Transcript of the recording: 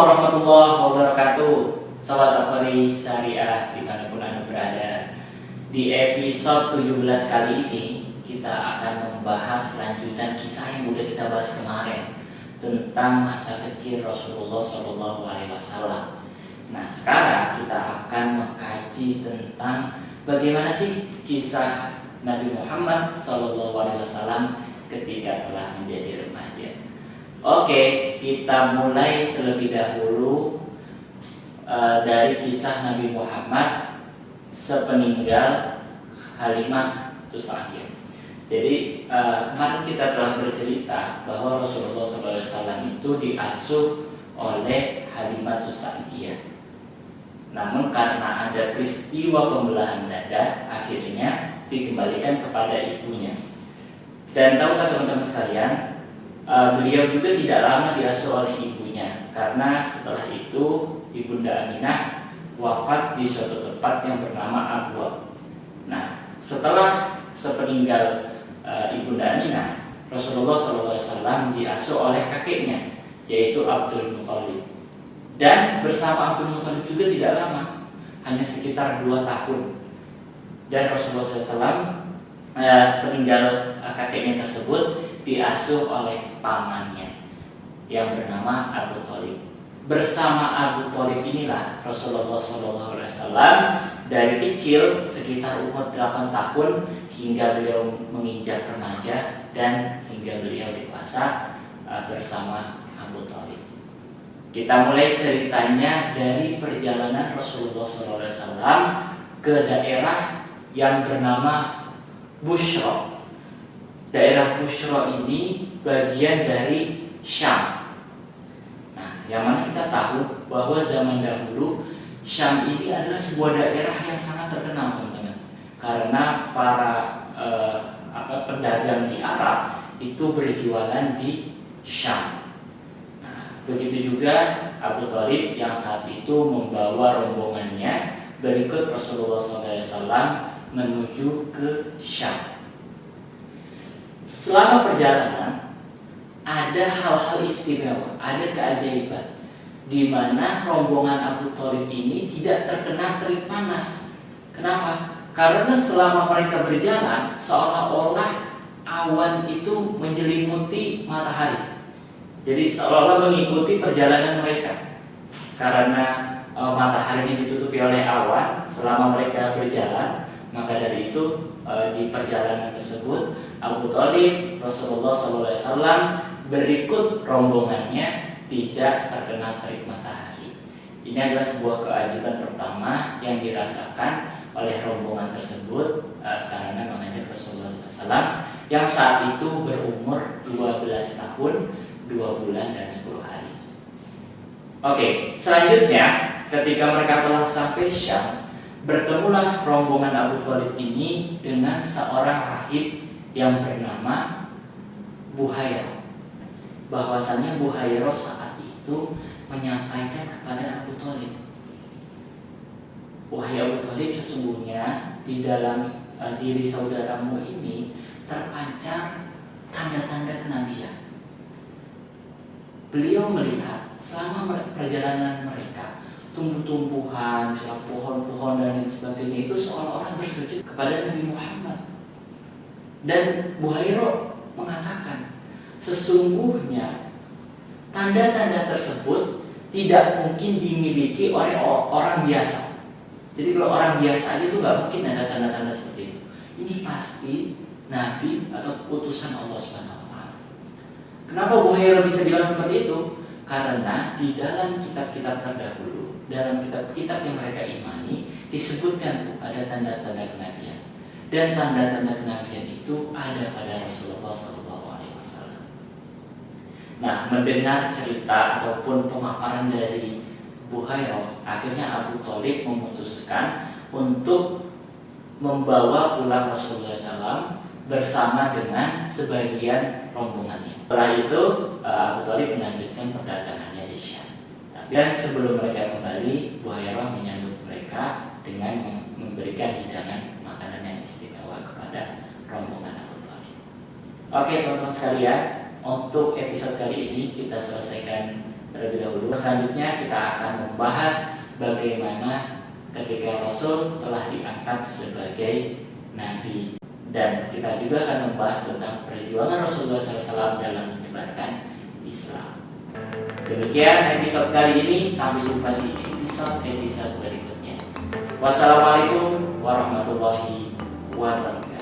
warahmatullahi wabarakatuh. Sahabat Akbari Syariah dimanapun Anda berada, di episode 17 kali ini kita akan membahas lanjutan kisah yang udah kita bahas kemarin tentang masa kecil Rasulullah SAW. Nah, sekarang kita akan mengkaji tentang bagaimana sih kisah Nabi Muhammad SAW ketika telah menjadi remaja. Oke, kita mulai terlebih dahulu dari kisah Nabi Muhammad sepeninggal Halimah Tusahir. Jadi kemarin kita telah bercerita bahwa Rasulullah SAW itu diasuh oleh Halimah Tusahir. Namun karena ada peristiwa pembelahan dada, akhirnya dikembalikan kepada ibunya. Dan tahukah teman-teman sekalian, beliau juga tidak lama diasuh oleh ibunya, karena setelah itu Ibunda Aminah wafat di suatu tempat yang bernama Abwa. Nah, setelah sepeninggal Ibunda Aminah, Rasulullah SAW diasuh oleh kakeknya, yaitu Abdul Muthalib. Dan bersama Abdul Muthalib juga tidak lama, hanya sekitar 2 tahun. Dan Rasulullah SAW sepeninggal kakeknya tersebut diasuh oleh pamannya yang bernama Abu Thalib. Bersama Abu Thalib inilah Rasulullah SAW dari kecil sekitar umur 8 tahun hingga beliau menginjak remaja dan hingga beliau dewasa bersama Abu Thalib. Kita mulai ceritanya dari perjalanan Rasulullah SAW ke daerah yang bernama Bushra. Daerah Bushra ini bagian dari Syam. Nah, yang mana kita tahu bahwa zaman dahulu Syam ini adalah sebuah daerah yang sangat terkenal, teman-teman. Karena para pedagang di Arab itu berjualan di Syam. Nah, begitu juga Abu Thalib yang saat itu membawa rombongannya berikut Rasulullah SAW menuju ke Syam. Selama perjalanan ada hal-hal istimewa, ada keajaiban, di mana rombongan Abu Thalib ini tidak terkena terik panas. Kenapa? Karena selama mereka berjalan seolah-olah awan itu menyelimuti matahari. Jadi seolah-olah mengikuti perjalanan mereka. Karena mataharinya ditutupi oleh awan selama mereka berjalan, maka dari itu di perjalanan tersebut Abu Thalib, Rasulullah SAW berikut rombongannya tidak terkena terik matahari. Ini adalah sebuah keajaiban pertama yang dirasakan oleh rombongan tersebut karena mengajak Rasulullah SAW yang saat itu berumur 12 tahun, 2 bulan dan 10 hari. Oke, selanjutnya ketika mereka telah sampai Syam, bertemulah rombongan Abu Thalib ini dengan seorang rahib yang bernama Buhairah. Bahwasannya Buhairah saat itu menyampaikan kepada Abu Thalib, "Wahai Abu Thalib, sesungguhnya di dalam diri saudaramu ini terpancar tanda-tanda kenabian." Beliau melihat selama perjalanan mereka tumbuh-tumbuhan, misalnya pohon-pohon dan lain sebagainya itu seolah-olah bersujud kepada Nabi Muhammad. Dan Buhairah mengatakan, sesungguhnya tanda-tanda tersebut tidak mungkin dimiliki oleh orang biasa. Jadi kalau orang biasa aja itu nggak mungkin ada tanda-tanda seperti itu. Ini pasti Nabi atau utusan Allah Subhanahu Wa Taala. Kenapa Buhairah bisa bilang seperti itu? Karena di dalam kitab-kitab terdahulu, dalam kitab-kitab yang mereka imani, disebutkan tuh ada tanda-tanda kenabian. Dan tanda-tanda kenabian itu ada pada Rasulullah SAW. Nah, mendengar cerita ataupun pemaparan dari Buhairah, akhirnya Abu Thalib memutuskan untuk membawa pulang Rasulullah SAW bersama dengan sebagian rombongannya. Setelah itu Abu Thalib melanjutkan perdagangannya di Syam. Dan sebelum mereka kembali, Buhairah menyambut mereka dengan memberikan hidangan makanan yang istimewa kepada rombongan Abu Thalib. Oke teman-teman sekalian, untuk episode kali ini kita selesaikan terlebih dahulu. Selanjutnya kita akan membahas bagaimana ketika Rasul telah diangkat sebagai Nabi, dan kita juga akan membahas tentang perjuangan Rasulullah SAW dalam menyebarkan Islam. Demikian episode kali ini, sampai jumpa di episode berikutnya. Wassalamualaikum warahmatullahi wabarakatuh.